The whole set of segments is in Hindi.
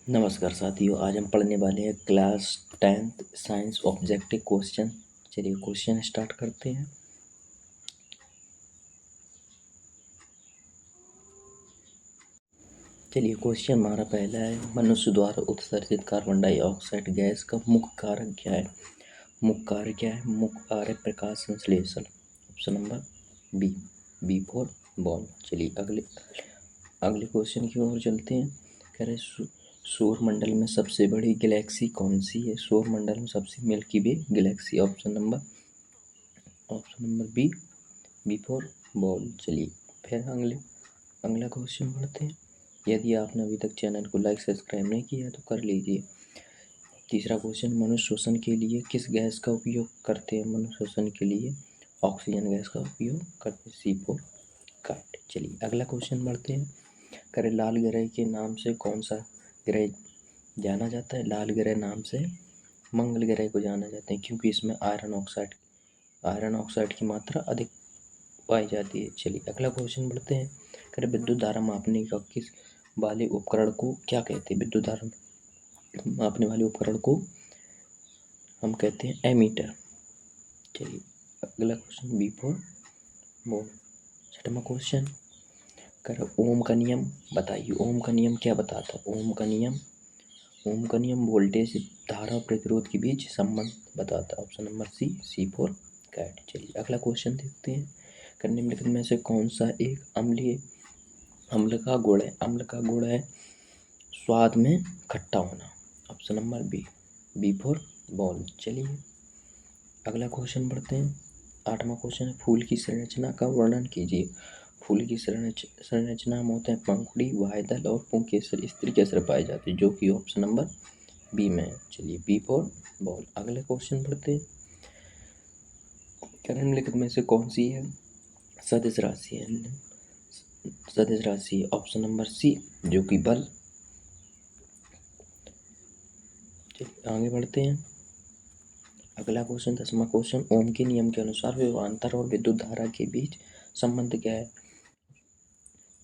नमस्कार साथियों, आज हम पढ़ने वाले हैं class 10th science objective question. चलिए क्वेश्चन स्टार्ट करते हैं। चलिए क्वेश्चन हमारा पहला है, मनुष्य द्वारा उत्सर्जित कार्बन डाइऑक्साइड गैस का मुख्य कारक क्या है। मुख्य कार्य क्या है? मुख्य कार्य प्रकाश संश्लेषण। Option number B for ball. चलिए अगले क्वेश्चन की ओर चलते हैं। कह रहे सौर मंडल में सबसे बड़ी गैलेक्सी कौन सी है? सौर मंडल में सबसे Milky Way galaxy. Option number B for ball. चलिए फिर अगला क्वेश्चन पढ़ते हैं। यदि आपने अभी तक चैनल को लाइक सब्सक्राइब नहीं किया तो कर लीजिए। तीसरा क्वेश्चन, मनुष्य श्वसन के लिए किस गैस का उपयोग करते हैं? मनुष्य श्वसन के लिए ऑक्सीजन गैस का उपयोग करते हैं। C4 cart. चलिए अगला क्वेश्चन बढ़ते हैं। करे लाल ग्रह के नाम से कौन सा ग्रह जाना जाता है? लाल ग्रह नाम से मंगल ग्रह को जाना जाता है, क्योंकि इसमें आयरन ऑक्साइड की मात्रा अधिक पाई जाती है। चलिए अगला क्वेश्चन बढ़ते हैं। करे विद्युत धारा मापने का किस वाले उपकरण को क्या कहते हैं? विद्युत धारा मापने वाले उपकरण को हम कहते हैं एमीटर। चलिए अगला क्वेश्चन बी फॉर बॉल। छठवां क्वेश्चन, कर ओम का नियम बताइए। ओम का नियम क्या बताता है? ओम का नियम वोल्टेज, धारा और प्रतिरोध के बीच संबंध बताता है। Option number C4 cat. चलिए अगला क्वेश्चन देखते हैं। निम्नलिखित में से कौन सा एक अम्ल का गुण है स्वाद में खट्टा होना? Option number B for ball. चलिए अगला क्वेश्चन बढ़ते हैं। आठवां क्वेश्चन है, फूल की संरचना का वर्णन कीजिए। फूल की संरचना में होते हैं पंखुड़ी, वायदल और पुंकेसर, स्त्री केसर पाए जाते हैं, जो कि ऑप्शन नंबर बी में है। चलिए बी फॉर बॉल। अगले क्वेश्चन बढ़ते हैं। निम्नलिखित में से कौन सी है सदिश राशि है? ऑप्शन नंबर सी, जो कि बल। चलिए आगे बढ़ते हैं। अगला क्वेश्चन 10वां क्वेश्चन, ओम के नियम के अनुसार विभवांतर और विद्युत धारा के बीच संबंध क्या है?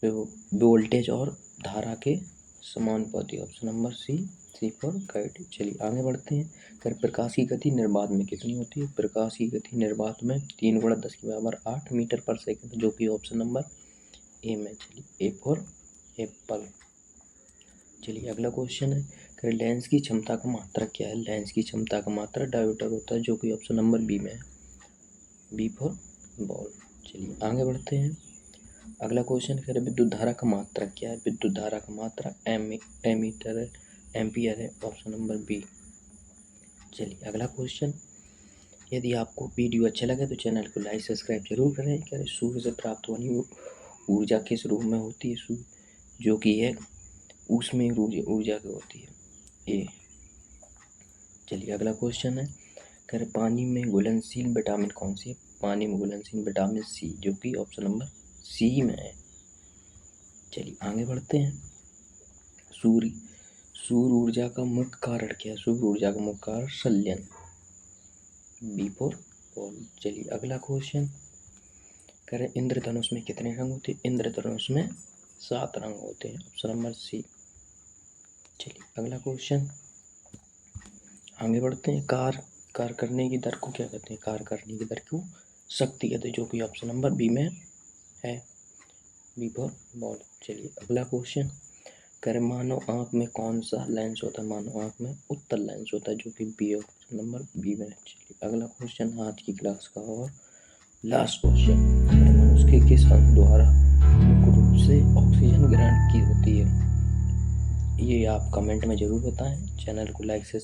वोल्टेज और धारा के समानुपाती। Option number C4 correct. चलिए आगे बढ़ते हैं। कर प्रकाश की गति निर्बाध में कितनी होती है? प्रकाश की गति निर्बाध में 3 × 10⁸ मीटर पर सेकंड, जो कि ऑप्शन नंबर ए में। चलिए ए फॉर एप्पल। चलिए अगला क्वेश्चन है, कर लेंस की क्षमता का मात्रक क्या है? लेंस की क्षमता का मात्रक डायोमीटर होता है, जो कि ऑप्शन नंबर बी में है। B for ball. चलिए आगे बढ़ते हैं। अगला क्वेश्चन है, विद्युत धारा का मात्रक क्या है? विद्युत धारा का मात्रक एम्पियर है। Option number B. चलिए अगला क्वेश्चन, यदि आपको वीडियो अच्छा लगे तो चैनल को लाइक सब्सक्राइब जरूर करें। क्या सूर्य से प्राप्त होने ऊर्जा किस रूप में होती है? जो कि है उसमें ऊर्जा की होती है ए। चलिए अगला क्वेश्चन है, कर पानी में घुलनशील विटामिन कौन सी है? पानी में घुलनशील विटामिन सी, जो कि ऑप्शन नंबर सी में है। चलिए आगे बढ़ते हैं। सूर्य ऊर्जा का मुख्य कारण क्या है? सूर्य ऊर्जा का मुख्य कारण संलयन। B for ball. चलिए अगला क्वेश्चन, करें इंद्रधनुष में कितने रंग होते हैं? इंद्रधनुष में 7 रंग होते हैं। Option number C. चलिए अगला क्वेश्चन आगे बढ़ते हैं। कार करने की दर को क्या कहते हैं? कार करने की दर को शक्ति कहते हैं, जो कि ऑप्शन नंबर बी में है। B for ball. चलिए अगला क्वेश्चन, कर मानव आँख में कौन सा लेंस होता है? मानव आँख में उत्तल लेंस होता है, जो कि बी ऑप्शन नंबर बी में है। चलिए अगला क्वेश्चन आज की क्लास का और लास्ट क्वेश्चन, मनुष्य के किस अंग द्वारा मुख्य रूप से ऑक्सीजन ग्रहण की होती है? ये आप कमेंट में जरूर बताएं। चैनल को लाइक से